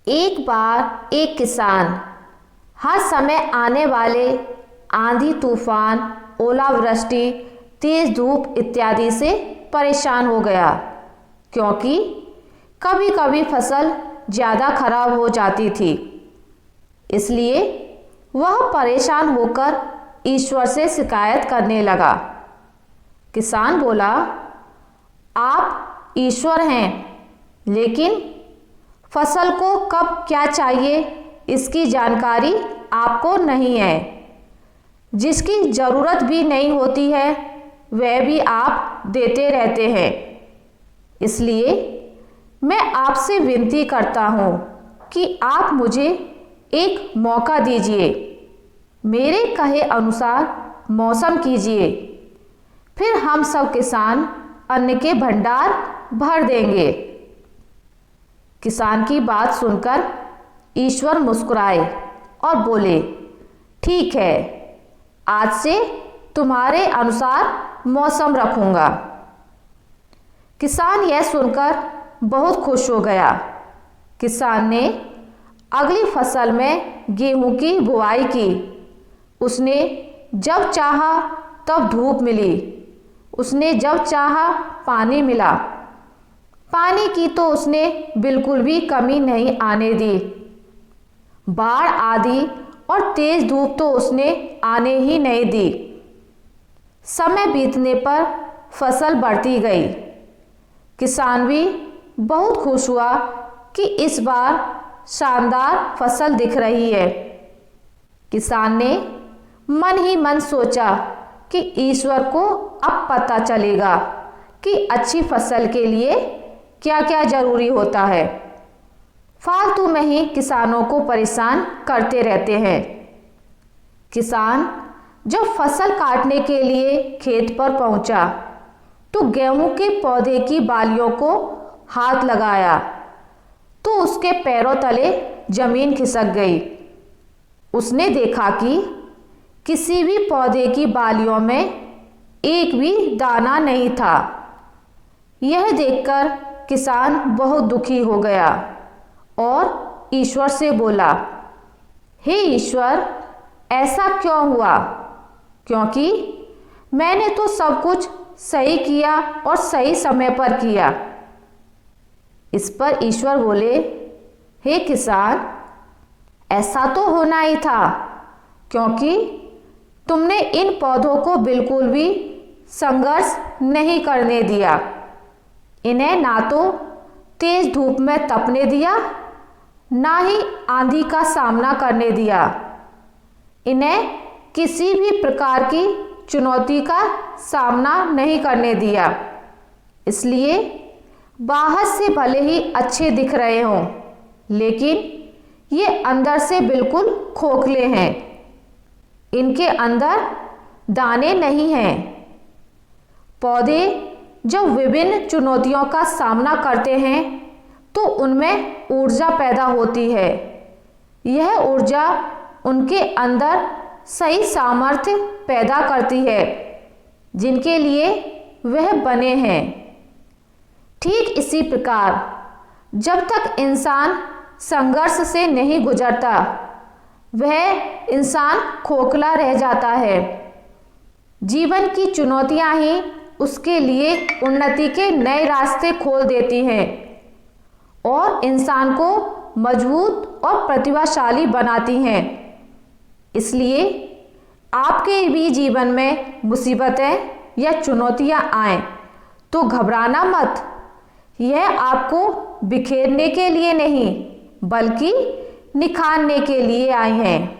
एक बार एक किसान हर समय आने वाले आंधी तूफान, ओलावृष्टि, तेज धूप इत्यादि से परेशान हो गया, क्योंकि कभी कभी फसल ज़्यादा खराब हो जाती थी। इसलिए वह परेशान होकर ईश्वर से शिकायत करने लगा। किसान बोला, आप ईश्वर हैं, लेकिन फसल को कब क्या चाहिए इसकी जानकारी आपको नहीं है। जिसकी ज़रूरत भी नहीं होती है वह भी आप देते रहते हैं। इसलिए मैं आपसे विनती करता हूँ कि आप मुझे एक मौका दीजिए, मेरे कहे अनुसार मौसम कीजिए, फिर हम सब किसान अन्न के भंडार भर देंगे। किसान की बात सुनकर ईश्वर मुस्कुराए और बोले, ठीक है, आज से तुम्हारे अनुसार मौसम रखूंगा। किसान यह सुनकर बहुत खुश हो गया। किसान ने अगली फसल में गेहूं की बुआई की। उसने जब चाहा तब धूप मिली, उसने जब चाहा पानी मिला। पानी की तो उसने बिल्कुल भी कमी नहीं आने दी। बाढ़ आदि और तेज धूप तो उसने आने ही नहीं दी। समय बीतने पर फसल बढ़ती गई। किसान भी बहुत खुश हुआ कि इस बार शानदार फसल दिख रही है। किसान ने मन ही मन सोचा कि ईश्वर को अब पता चलेगा कि अच्छी फसल के लिए क्या क्या जरूरी होता है। फालतू में ही किसानों को परेशान करते रहते हैं। किसान जब फसल काटने के लिए खेत पर पहुंचा तो गेहूं के पौधे की बालियों को हाथ लगाया तो उसके पैरों तले जमीन खिसक गई। उसने देखा कि किसी भी पौधे की बालियों में एक भी दाना नहीं था। यह देखकर किसान बहुत दुखी हो गया और ईश्वर से बोला, हे ईश्वर, ऐसा क्यों हुआ? क्योंकि मैंने तो सब कुछ सही किया और सही समय पर किया। इस पर ईश्वर बोले, हे किसान, ऐसा तो होना ही था, क्योंकि तुमने इन पौधों को बिल्कुल भी संघर्ष नहीं करने दिया। इन्हें ना तो तेज धूप में तपने दिया, ना ही आंधी का सामना करने दिया। इन्हें किसी भी प्रकार की चुनौती का सामना नहीं करने दिया। इसलिए बाहर से भले ही अच्छे दिख रहे हों, लेकिन ये अंदर से बिल्कुल खोखले हैं। इनके अंदर दाने नहीं हैं। पौधे जब विभिन्न चुनौतियों का सामना करते हैं तो उनमें ऊर्जा पैदा होती है। यह ऊर्जा उनके अंदर सही सामर्थ्य पैदा करती है जिनके लिए वह बने हैं। ठीक इसी प्रकार जब तक इंसान संघर्ष से नहीं गुजरता वह इंसान खोखला रह जाता है। जीवन की चुनौतियां ही उसके लिए उन्नति के नए रास्ते खोल देती हैं और इंसान को मजबूत और प्रतिभाशाली बनाती हैं। इसलिए आपके भी जीवन में मुसीबतें या चुनौतियां आएं तो घबराना मत। यह आपको बिखेरने के लिए नहीं बल्कि निखारने के लिए आई हैं।